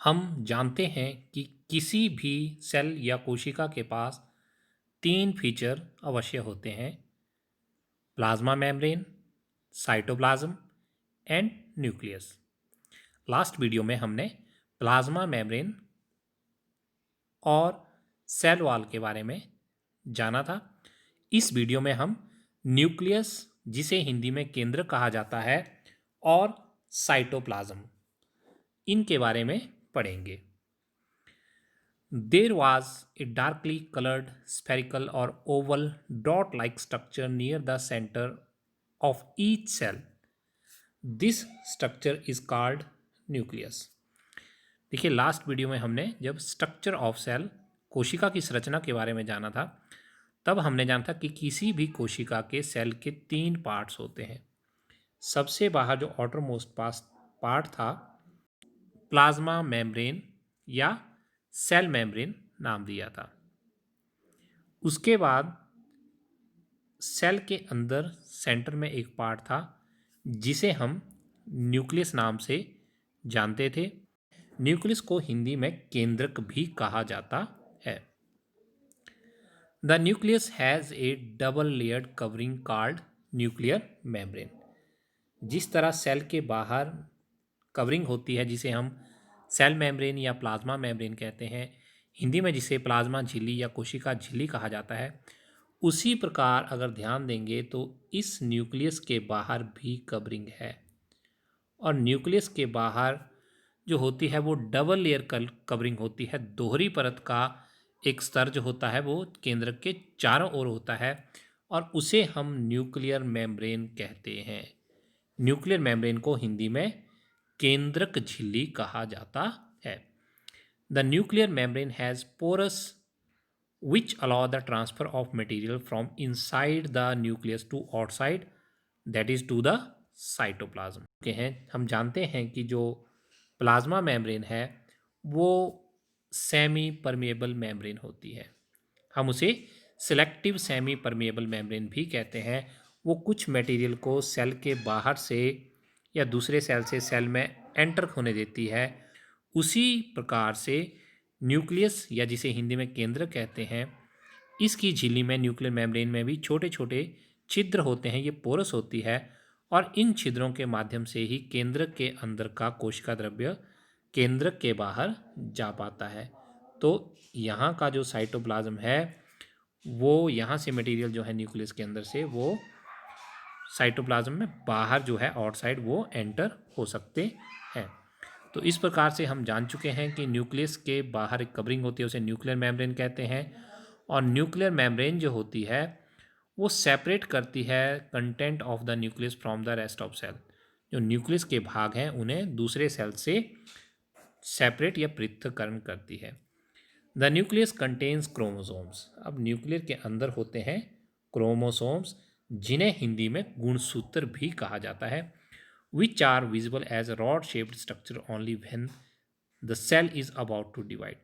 हम जानते हैं कि किसी भी सेल या कोशिका के पास तीन फीचर अवश्य होते हैं। Plasma membrane, cytoplasm and nucleus. Last video में हमने प्लाज्मा मेम्ब्रेन और सेल वॉल के बारे में जाना था। इस वीडियो में हम न्यूक्लियस, जिसे हिंदी में केंद्र कहा जाता है, और साइटोप्लाज्म, इनके बारे में पढ़ेंगे। There was a darkly colored spherical or oval dot like structure near the center of each cell. This structure is called nucleus. देखिए, लास्ट वीडियो में हमने जब स्ट्रक्चर ऑफ सेल, कोशिका की संरचना के बारे में जाना था, तब हमने जाना था कि किसी भी कोशिका के सेल के तीन पार्ट्स होते हैं। सबसे बाहर जो आउटर मोस्ट पार्ट था, प्लाज्मा मेम्ब्रेन या सेल मेम्ब्रेन नाम दिया था। उसके बाद सेल के अंदर सेंटर में एक पार्ट था जिसे हम न्यूक्लियस नाम से जानते थे। न्यूक्लियस को हिंदी में केंद्रक भी कहा जाता है। The nucleus has A double layered covering called nuclear membrane. जिस तरह सेल के बाहर कवरिंग होती है जिसे हम सेल मेम्ब्रेन या प्लाज्मा मेम्ब्रेन कहते हैं, हिंदी में जिसे प्लाज्मा झिल्ली या कोशिका झिल्ली कहा जाता है, उसी प्रकार अगर ध्यान देंगे तो इस न्यूक्लियस के बाहर भी कवरिंग है। और न्यूक्लियस के बाहर जो होती है वो डबल लेयर कवरिंग होती है। दोहरी परत का एक स्तर जो होता है वो केंद्रक के चारों ओर होता है और उसे हम न्यूक्लियर मेम्ब्रेन कहते हैं। न्यूक्लियर मेम्ब्रेन को हिंदी में केंद्रक झिल्ली कहा जाता है। The nuclear membrane has pores which allow the transfer of material from inside the nucleus to outside, that is to the cytoplasm के हैं। हम जानते हैं कि जो प्लाज्मा मेम्ब्रेन है वो सेमी परमेबल मेम्ब्रेन होती है। हम उसे सिलेक्टिव सेमी परमेबल मेम्ब्रेन भी कहते हैं। वो कुछ मटेरियल को सेल के बाहर से या दूसरे सेल से सेल में एंटर होने देती है। उसी प्रकार से न्यूक्लियस, या जिसे हिंदी में केंद्र कहते हैं, इसकी झिल्ली में, न्यूक्लियर मेम्ब्रेन में भी छोटे छोटे छिद्र होते हैं। ये पोरस होती है और इन छिद्रों के माध्यम से ही केंद्रक के अंदर का कोशिका द्रव्य केंद्रक के बाहर जा पाता है। तो यहाँ का जो साइटोप्लाज्म है वो यहाँ से मटेरियल जो है न्यूक्लियस के अंदर से वो साइटोप्लाज्म में बाहर जो है आउटसाइड वो एंटर हो सकते हैं। तो इस प्रकार से हम जान चुके हैं कि न्यूक्लियस के बाहर एक कवरिंग होती है, उसे न्यूक्लियर मेम्ब्रेन कहते हैं। और न्यूक्लियर मेम्ब्रेन जो होती है वो सेपरेट करती है content of the nucleus from the rest of cell. जो न्यूक्लियस के भाग हैं उन्हें दूसरे सेल से सेपरेट या पृथक्करण करती है। The nucleus contains chromosomes. अब न्यूक्लियर के अंदर होते हैं क्रोमोसोम्स, जिन्हें हिंदी में गुणसूत्र भी कहा जाता है, which are visible as a rod shaped structure only when the cell is about to divide।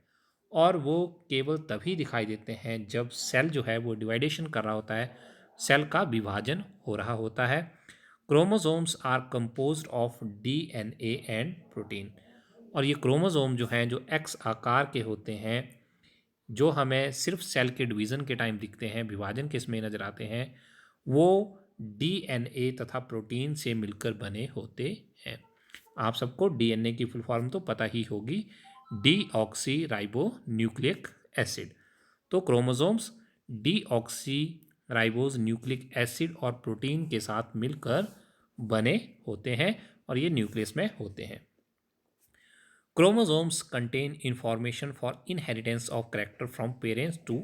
और वो केवल तभी दिखाई देते हैं जब सेल जो है वो डिवाइडेशन कर रहा होता है, सेल का विभाजन हो रहा होता है। Chromosomes are composed of DNA and protein. और ये क्रोमोसोम जो हैं, जो एक्स आकार के होते हैं, जो हमें सिर्फ सेल के डिवीज़न के टाइम दिखते हैं, विभाजन के इसमें नज़र आते हैं, वो डीएनए तथा प्रोटीन से मिलकर बने होते हैं। आप सबको डीएनए की फुल फॉर्म तो पता ही होगी, डीऑक्सी राइबो न्यूक्लिक एसिड। तो chromosomes deoxy ribose nucleic acid और प्रोटीन के साथ मिलकर बने होते हैं और ये न्यूक्लियस में होते हैं। Chromosomes contain information for inheritance of character from parents to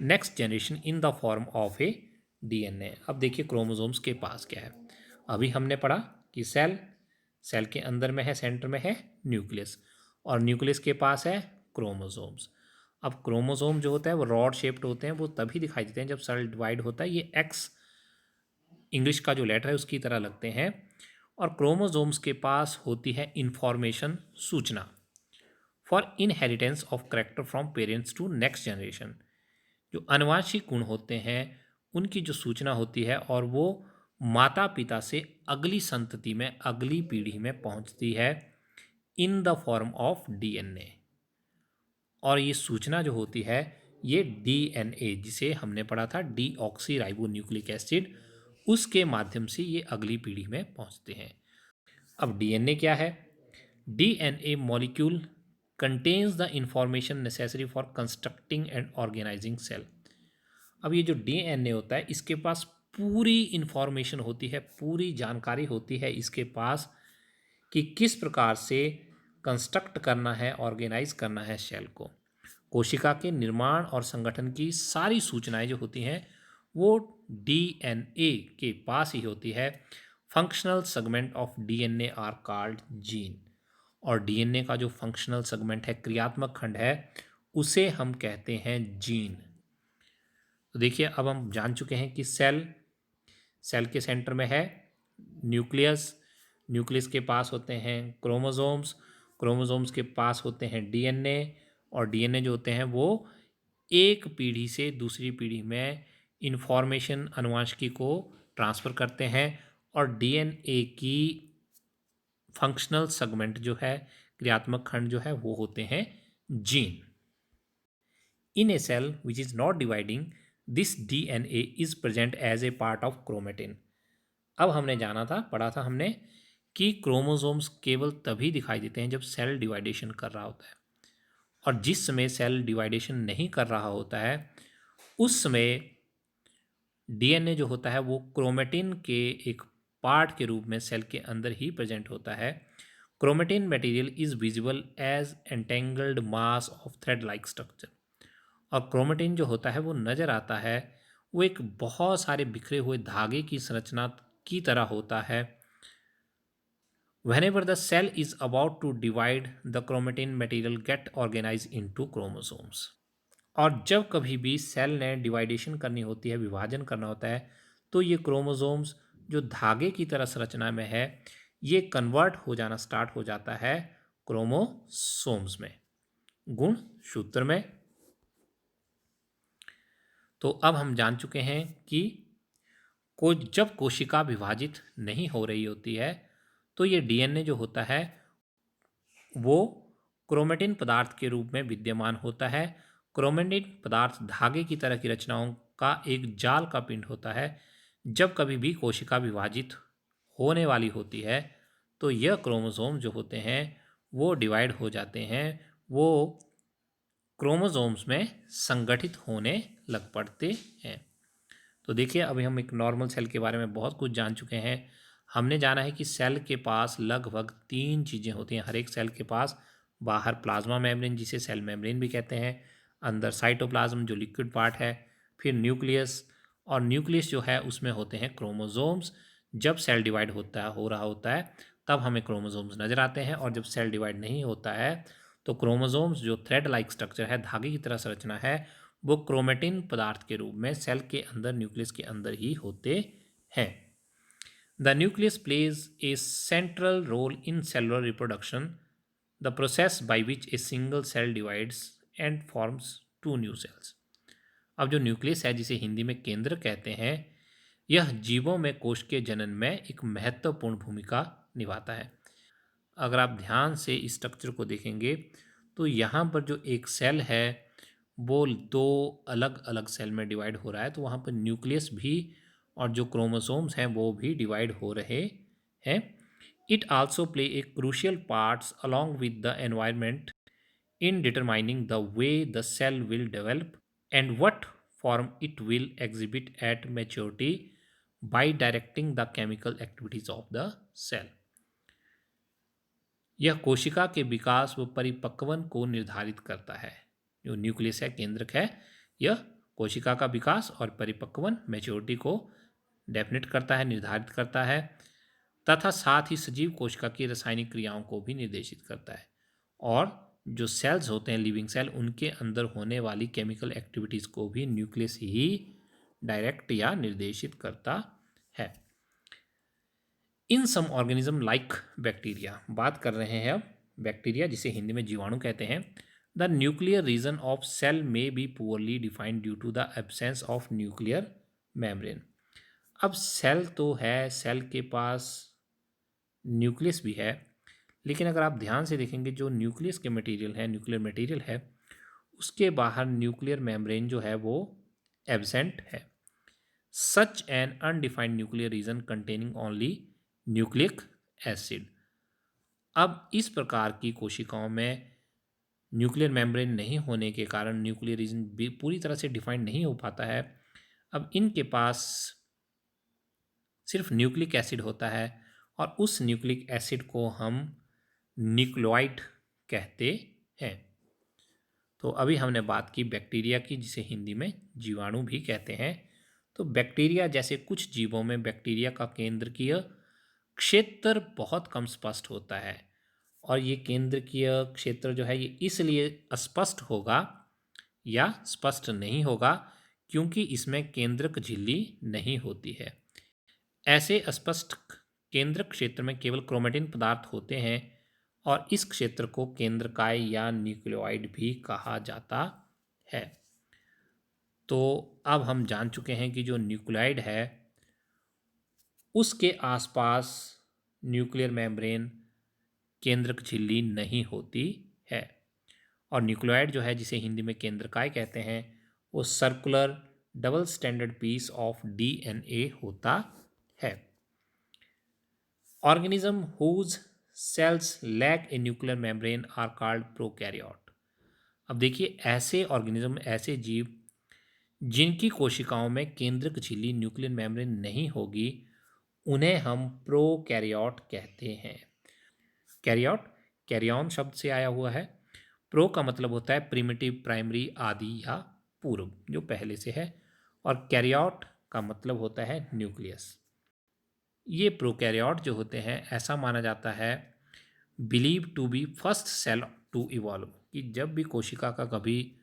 next generation in the form of a DNA। अब देखिए क्रोमोसोम्स के पास क्या है। अभी हमने पढ़ा कि सेल के अंदर में है, सेंटर में है न्यूक्लियस, और न्यूक्लियस के पास है क्रोमोसोम्स। अब क्रोमोसोम जो होता है वो रॉड शेप्ड होते हैं, वो तभी दिखाई देते हैं जब सेल डिवाइड होता है। ये एक्स इंग्लिश का जो लेटर है उसकी तरह लगते हैं। और क्रोमोसोम्स के पास होती है इंफॉर्मेशन, सूचना, for inheritance of character from parents to next generation. जो अनुवांशिक गुण होते हैं उनकी जो सूचना होती है और वो माता पिता से अगली संतति में, अगली पीढ़ी में पहुंचती है। In the form of DNA. और ये सूचना जो होती है ये डीएनए, जिसे हमने पढ़ा था डीऑक्सी राइबो न्यूक्लिक एसिड, उसके माध्यम से ये अगली पीढ़ी में पहुंचते हैं। अब डीएनए क्या है? DNA molecule contains the information necessary for constructing and organising cell. अब ये जो डीएनए होता है इसके पास पूरी इंफॉर्मेशन होती है, पूरी जानकारी होती है इसके पास कि किस प्रकार से कंस्ट्रक्ट करना है, ऑर्गेनाइज करना है सेल को। कोशिका के निर्माण और संगठन की सारी सूचनाएं जो होती हैं वो डीएनए के पास ही होती है। Functional segment of DNA are called gene. और डीएनए का जो फंक्शनल सेगमेंट है, क्रियात्मक खंड है, उसे हम कहते हैं जीन। तो देखिए अब हम जान चुके हैं कि सेल सेल के सेंटर में है न्यूक्लियस। न्यूक्लियस के पास होते हैं क्रोमोसोम्स। क्रोमोसोम्स के पास होते हैं डीएनए। और डीएनए जो होते हैं वो एक पीढ़ी से दूसरी पीढ़ी में इंफॉर्मेशन अनुवांशिकी को ट्रांसफ़र करते हैं। और डीएनए की फंक्शनल सेगमेंट जो है, क्रियात्मक खंड जो है, वो होते हैं gene. In a cell which is not dividing, this DNA is present as a part of chromatin. अब हमने जाना था, पढ़ा था हमने कि क्रोमोसोम्स केवल तभी दिखाई देते हैं जब सेल डिवाइडेशन कर रहा होता है। और जिस समय सेल डिवाइडेशन नहीं कर रहा होता है उस समय डीएनए जो होता है वो क्रोमेटिन के एक पार्ट के रूप में सेल के अंदर ही प्रेजेंट होता है। Chromatin material is visible as entangled mass of thread like structure. और क्रोमेटिन जो होता है वो नज़र आता है, वो एक बहुत सारे बिखरे हुए धागे की संरचना की तरह होता है। Whenever the cell is about to divide, the chromatin material get organized into chromosomes. और जब कभी भी सेल ने डिवाइडेशन करनी होती है, विभाजन करना होता है, तो ये क्रोमोसोम्स जो धागे की तरह संरचना में है ये कन्वर्ट हो जाना स्टार्ट हो जाता है क्रोमोसोम्स में, गुण सूत्र में। तो अब हम जान चुके हैं कि जब कोशिका विभाजित नहीं हो रही होती है तो ये डीएनए जो होता है वो क्रोमेटिन पदार्थ के रूप में विद्यमान होता है। क्रोमेटिन पदार्थ धागे की तरह की रचनाओं का एक जाल का पिंड होता है। जब कभी भी कोशिका विभाजित होने वाली होती है तो यह क्रोमोसोम जो होते हैं वो डिवाइड हो जाते हैं, वो क्रोमोसोम्स में संगठित होने लग पड़ते हैं। तो देखिए अभी हम एक नॉर्मल सेल के बारे में बहुत कुछ जान चुके हैं। हमने जाना है कि सेल के पास लगभग 3 चीज़ें होती हैं। हर एक सेल के पास बाहर प्लाज्मा मेम्ब्रेन, जिसे सेल मेम्ब्रेन भी कहते हैं, अंदर साइटोप्लाज्म जो लिक्विड पार्ट है, फिर न्यूक्लियस। और न्यूक्लियस जो है उसमें होते हैं क्रोमोसोम्स। जब सेल डिवाइड हो रहा होता है तब हमें क्रोमोसोम्स नज़र आते हैं, और जब सेल डिवाइड नहीं होता है तो क्रोमोसोम्स जो थ्रेड लाइक स्ट्रक्चर है, धागे की तरह संरचना है, वो क्रोमेटिन पदार्थ के रूप में सेल के अंदर, न्यूक्लियस के अंदर ही होते हैं। The nucleus plays a central role in cellular reproduction, the process by which a single cell divides and forms two new cells. अब जो न्यूक्लियस है, जिसे हिंदी में केंद्र कहते हैं, यह जीवों में कोश के जनन में एक महत्वपूर्ण भूमिका निभाता है। अगर आप ध्यान से इस स्ट्रक्चर को देखेंगे तो यहाँ पर जो एक सेल है वो 2 अलग अलग सेल में डिवाइड हो रहा है, तो वहाँ पर न्यूक्लियस भी और जो क्रोमोसोम्स हैं वो भी डिवाइड हो रहे हैं। It also play a crucial parts along with the environment in determining the way the cell will develop and what form it will exhibit at maturity by directing the chemical activities of the cell. यह कोशिका के विकास व परिपक्वन को निर्धारित करता है। जो nucleus है, केंद्रक है, यह कोशिका का विकास और परिपक्वन, मैच्योरिटी को डेफिनेट करता है, निर्धारित करता है, तथा साथ ही सजीव कोशिका की रासायनिक क्रियाओं को भी निर्देशित करता है। और जो सेल्स होते हैं, लिविंग सेल, उनके अंदर होने वाली केमिकल एक्टिविटीज़ को भी न्यूक्लियस ही डायरेक्ट या निर्देशित करता है। इन सम ऑर्गेनिज्म लाइक बैक्टीरिया, बात कर रहे हैं अब बैक्टीरिया, जिसे हिंदी में जीवाणु कहते हैं। The nuclear region of cell में be poorly defined due to the absence of nuclear membrane. अब सेल तो है, सेल के पास न्यूक्लियस भी है, लेकिन अगर आप ध्यान से देखेंगे जो न्यूक्लियस के मटेरियल है, न्यूक्लियर मटेरियल है, उसके बाहर न्यूक्लियर मेम्ब्रेन जो है वो एब्सेंट है। Such an undefined nuclear region containing only nucleic acid. अब इस प्रकार की कोशिकाओं में न्यूक्लियर मेम्ब्रेन नहीं होने के कारण न्यूक्लियर रीजन भी पूरी तरह से डिफाइंड नहीं हो पाता है। अब इनके पास सिर्फ न्यूक्लिक एसिड होता है और उस न्यूक्लिक एसिड को हम न्यूक्लियोइड कहते हैं। तो अभी हमने बात की बैक्टीरिया की, जिसे हिंदी में जीवाणु भी कहते हैं। तो बैक्टीरिया जैसे कुछ जीवों में बैक्टीरिया का केंद्रकीय क्षेत्र बहुत कम स्पष्ट होता है, और ये केंद्रकीय क्षेत्र जो है ये इसलिए अस्पष्ट होगा या स्पष्ट नहीं होगा क्योंकि इसमें केंद्रक झिल्ली नहीं होती है। ऐसे अस्पष्ट केंद्रक क्षेत्र में केवल क्रोमेटिन पदार्थ होते हैं और इस क्षेत्र को केंद्रकाय या न्यूक्लियोइड भी कहा जाता है। तो अब हम जान चुके हैं कि जो न्यूक्लियोइड है उसके आसपास न्यूक्लियर मेम्ब्रेन केंद्रक झिल्ली नहीं होती है, और न्यूक्लियोइड जो है जिसे हिंदी में केंद्रकाय कहते हैं वो circular double standard piece of DNA होता है। Organism whose cells lack a nuclear membrane are called prokaryote. अब देखिए, ऐसे ऑर्गेनिज्म, ऐसे जीव जिनकी कोशिकाओं में केंद्रक झिल्ली न्यूक्लियर मेम्ब्रेन नहीं होगी उन्हें हम प्रोकैरियोट कहते हैं। कैरियोट कैरियन शब्द से आया हुआ है। प्रो का मतलब होता है प्रिमिटिव, प्राइमरी, आदि या पूर्व, जो पहले से है, और कैरियोट का मतलब होता है न्यूक्लियस। ये प्रोकैरियोट जो होते हैं ऐसा माना जाता है, believe to be first cell to evolve, कि जब भी कोशिका का कभी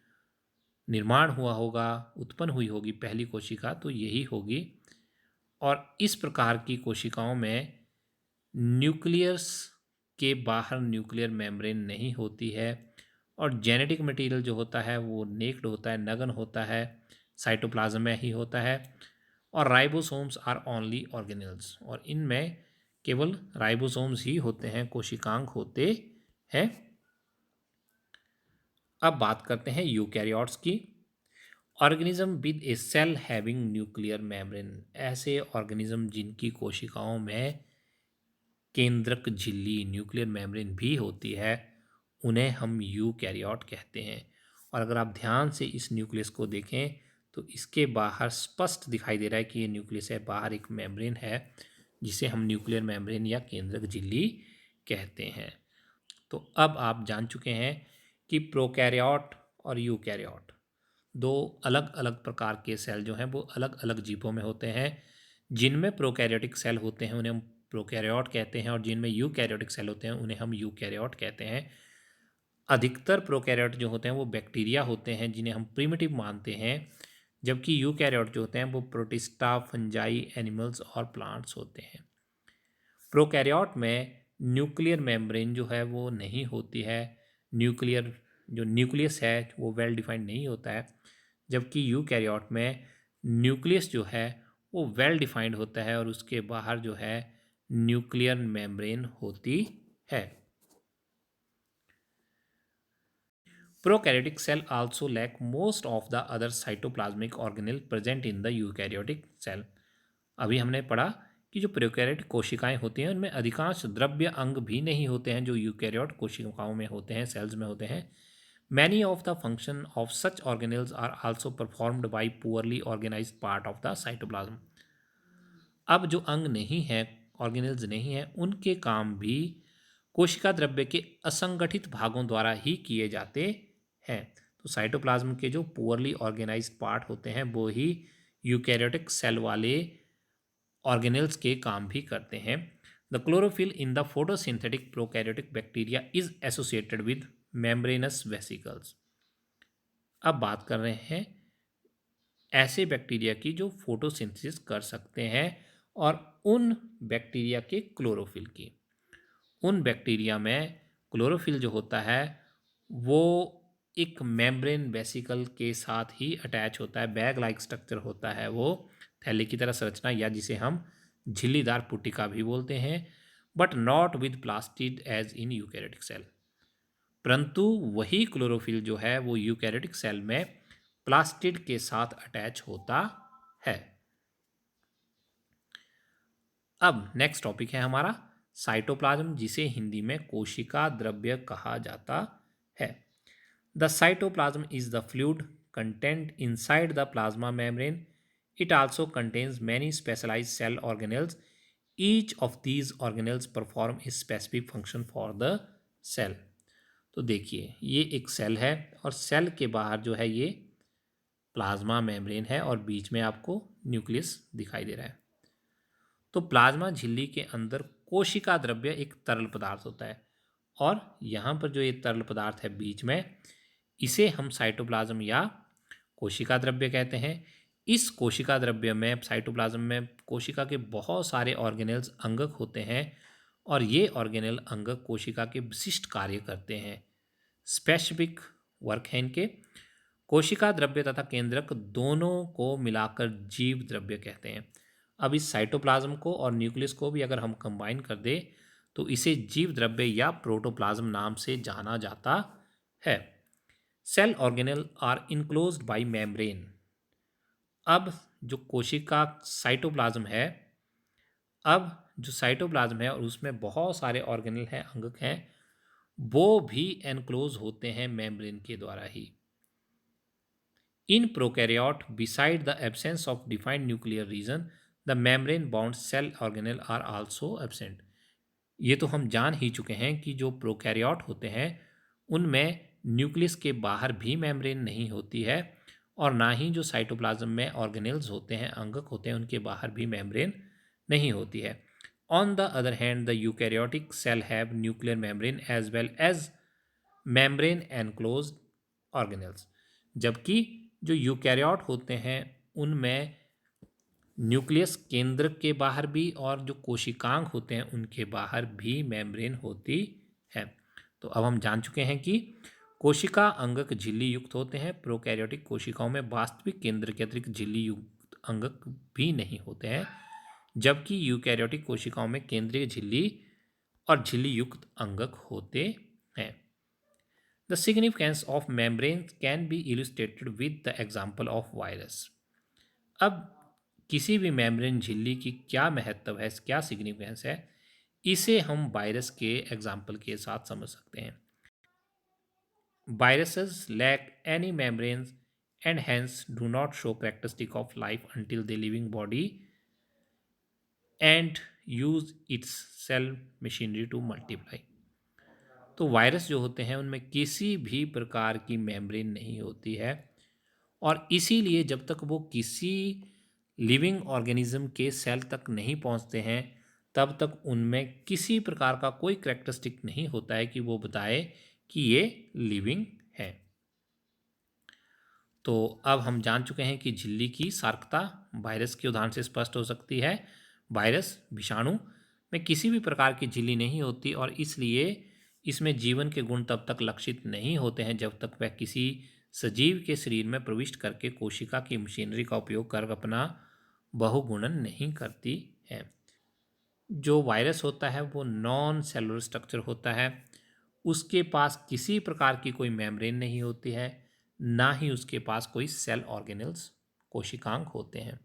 निर्माण हुआ होगा, उत्पन्न हुई होगी पहली कोशिका, तो यही होगी। और इस प्रकार की कोशिकाओं में न्यूक्लियस के बाहर न्यूक्लियर मेम्ब्रेन नहीं होती है, और जेनेटिक मटेरियल जो होता है वो नेक्ड होता है, नगन होता है, साइटोप्लाज्म में ही होता है। और राइबोसोम्स आर ओनली ऑर्गेनेल्स, और इनमें केवल राइबोसोम्स ही होते हैं, कोशिकांग होते हैं। अब बात करते हैं यूकैरियोट्स की। Organism with a cell having nuclear membrane, ऐसे ऑर्गेनिज्म जिनकी कोशिकाओं में केंद्रक झिल्ली न्यूक्लियर मेम्ब्रेन भी होती है उन्हें हम यूकैरियोट कहते हैं। और अगर आप ध्यान से इस न्यूक्लियस को देखें तो इसके बाहर स्पष्ट दिखाई दे रहा है कि ये न्यूक्लियस है, बाहर एक मेम्ब्रेन है जिसे हम न्यूक्लियर मेम्ब्रेन या केंद्रक झिल्ली कहते हैं। तो अब आप जान चुके हैं कि प्रोकैरियोट और यूकैरियोट दो अलग अलग प्रकार के सेल जो हैं वो अलग अलग जीवों में होते हैं। जिनमें प्रोकैरियोटिक सेल होते हैं उन्हें हम प्रोकैरियोट कहते हैं, और जिनमें यूकैरियोटिक सेल होते हैं उन्हें हम यूकैरियोट कहते हैं। अधिकतर प्रोकैरियोट जो होते हैं वो बैक्टीरिया होते हैं जिन्हें हम प्रिमिटिव मानते हैं, जबकि यूकैरियोट जो होते हैं वो प्रोटिस्टा, फंजाई, एनिमल्स और प्लांट्स होते हैं। प्रोकैरियोट में न्यूक्लियर मेम्ब्रेन जो है वो नहीं होती है, न्यूक्लियर जो न्यूक्लियस है वो वेल डिफाइंड नहीं होता है, जबकि यूकैरियोट में न्यूक्लियस जो है वो वेल डिफाइंड होता है और उसके बाहर जो है न्यूक्लियर मेम्ब्रेन होती है। Prokaryotic cell also lack most of the other cytoplasmic organelle present in the eukaryotic cell। अभी हमने पढ़ा कि जो प्रोकैरियोटिक कोशिकाएं होती हैं उनमें अधिकांश द्रव्य अंग भी नहीं होते हैं जो यूकैरियोट कोशिकाओं में होते हैं, सेल्स में होते हैं। Many of the function of such organelles are also performed by poorly organised part of the cytoplasm. अब जो अंग नहीं है, ऑर्गेनेल्स नहीं है, उनके काम भी कोशिका द्रव्य के असंगठित भागों द्वारा ही किए जाते हैं। तो साइटोप्लाज्म के जो पुअरली ऑर्गेनाइज्ड पार्ट होते हैं वो ही यूकैरियोटिक सेल वाले ऑर्गेनेल्स के काम भी करते हैं। The chlorophyll in the photosynthetic prokaryotic bacteria is associated with membranes vesicles. अब बात कर रहे हैं ऐसे बैक्टीरिया की जो फोटोसिंथेसिस कर सकते हैं, और उन बैक्टीरिया के क्लोरोफिल की। उन बैक्टीरिया में क्लोरोफिल जो होता है वो एक मेम्ब्रेन वेसिकल के साथ ही अटैच होता है, बैग लाइक स्ट्रक्चर होता है, वो थैले की तरह संरचना, या जिसे हम झिल्लीदार पुट्टिका भी बोलते हैं, but not with plastid as in eukaryotic cell. परंतु वही क्लोरोफिल जो है वो यूकैरियोटिक सेल में प्लास्टिड के साथ अटैच होता है। अब नेक्स्ट टॉपिक है हमारा साइटोप्लाज्म, जिसे हिंदी में कोशिका द्रव्य कहा जाता है। The cytoplasm is the fluid content inside the plasma membrane. It also contains many specialized cell organelles. Each of these organelles perform a specific function for the cell. तो देखिए ये एक सेल है और सेल के बाहर जो है ये प्लाज्मा मेम्ब्रेन है और बीच में आपको न्यूक्लियस दिखाई दे रहा है। तो प्लाज्मा झिल्ली के अंदर कोशिका द्रव्य एक तरल पदार्थ होता है और यहाँ पर जो ये तरल पदार्थ है बीच में, इसे हम साइटोप्लाज्म या कोशिका द्रव्य कहते हैं। इस कोशिका द्रव्य में, साइटोप्लाज्म में कोशिका के बहुत सारे ऑर्गेनेल्स, अंगक होते हैं और ये ऑर्गेनेल अंगक कोशिका के विशिष्ट कार्य करते हैं, स्पेसिफिक वर्क है इनके। कोशिका द्रव्य तथा केंद्रक दोनों को मिलाकर जीव द्रव्य कहते हैं। अब इस साइटोप्लाज्म को और न्यूक्लियस को भी अगर हम कंबाइन कर दें तो इसे जीव द्रव्य या प्रोटोप्लाज्म नाम से जाना जाता है। Cell organelle are enclosed by membrane. अब जो कोशिका साइटोप्लाज्म है, अब जो साइटोप्लाज्म है और उसमें बहुत सारे ऑर्गेनेल हैं, अंगक हैं, वो भी एनक्लोज होते हैं मेम्ब्रेन के द्वारा ही। इन prokaryote, beside the absence of defined nuclear region, the membrane bound cell organelle are also absent. ये तो हम जान ही चुके हैं कि जो प्रोकैरियोट होते हैं उनमें न्यूक्लियस के बाहर भी मेम्ब्रेन नहीं होती है और ना ही जो साइटोप्लाज्म में ऑर्गेनेल्स होते हैं, अंगक होते हैं, उनके बाहर भी मेम्ब्रेन नहीं होती है। On the other hand the eukaryotic cell have nuclear membrane as well as membrane enclosed organelles. जबकि जो यूकैरियोट होते हैं उनमें न्यूक्लियस केंद्र के बाहर भी और जो कोशिकांग होते हैं उनके बाहर भी मेम्ब्रेन होती है। तो अब हम जान चुके हैं कि कोशिका अंगक झिल्ली युक्त होते हैं। प्रोकैरियोटिक कोशिकाओं में वास्तविक केंद्र के अतिरिक्त झिल्ली युक्त अंगक भी नहीं होते हैं, जबकि यूकैरियोटिक कोशिकाओं में केंद्रीय झिल्ली और झिल्ली युक्त अंगक होते हैं। The significance of membrane can be illustrated with the example of virus. अब किसी भी मेम्ब्रेन झिल्ली की क्या महत्व है, क्या सिग्निफिकेंस है, इसे हम वायरस के एग्जाम्पल के साथ समझ सकते हैं। Viruses lack any membranes and hence do not show characteristic of life until the living body and use its cell machinery to multiply। तो वायरस जो होते हैं उनमें किसी भी प्रकार की मेम्ब्रेन नहीं होती है और इसीलिए जब तक वो किसी लिविंग ऑर्गेनिज्म के सेल तक नहीं पहुंचते हैं तब तक उनमें किसी प्रकार का कोई करैक्टरिस्टिक नहीं होता है कि वो बताए कि ये लिविंग है। तो अब हम जान चुके हैं कि झिल्ली की सार्कता वायरस के उदाहरण से स्पष्ट हो सकती है। वायरस, विषाणु में किसी भी प्रकार की झिल्ली नहीं होती और इसलिए इसमें जीवन के गुण तब तक लक्षित नहीं होते हैं जब तक वह किसी सजीव के शरीर में प्रविष्ट करके कोशिका की मशीनरी का उपयोग कर अपना बहुगुणन नहीं करती है। जो वायरस होता है वो नॉन सेलुलर स्ट्रक्चर होता है, उसके पास किसी प्रकार की कोई मेम्ब्रेन नहीं होती है, ना ही उसके पास कोई सेल ऑर्गेनल्स, कोशिकांग होते हैं।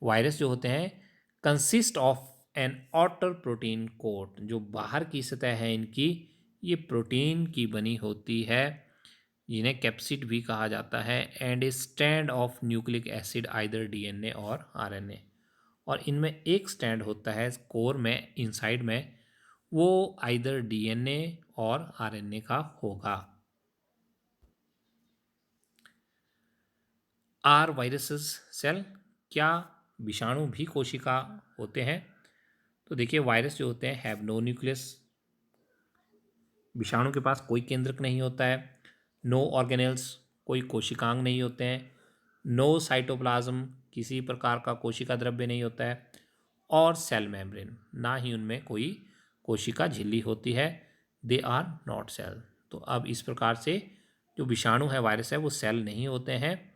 वायरस जो होते हैं consist of an outer protein coat, जो बाहर की सतह है इनकी, ये प्रोटीन की बनी होती है, जिन्हें कैप्सिड भी कहा जाता है, and A stand of nucleic acid either DNA और आरएनए। और इनमें एक स्टैंड होता है कोर में, इनसाइड में, वो आइदर डीएनए और आरएनए का होगा। आर वायरसेस सेल, क्या विषाणु भी कोशिका होते हैं? तो देखिए वायरस जो होते हैं हैव नो न्यूक्लियस, विषाणु के पास कोई केंद्रक नहीं होता है, नो ऑर्गेनेल्स, कोई कोशिकांग नहीं होते हैं, नो साइटोप्लाज्म, किसी प्रकार का कोशिका द्रव्य नहीं होता है, और सेल मेम्ब्रेन, ना ही उनमें कोई कोशिका झिल्ली होती है। They are not cell. तो अब इस प्रकार से जो विषाणु है, वायरस है, वो सेल नहीं होते हैं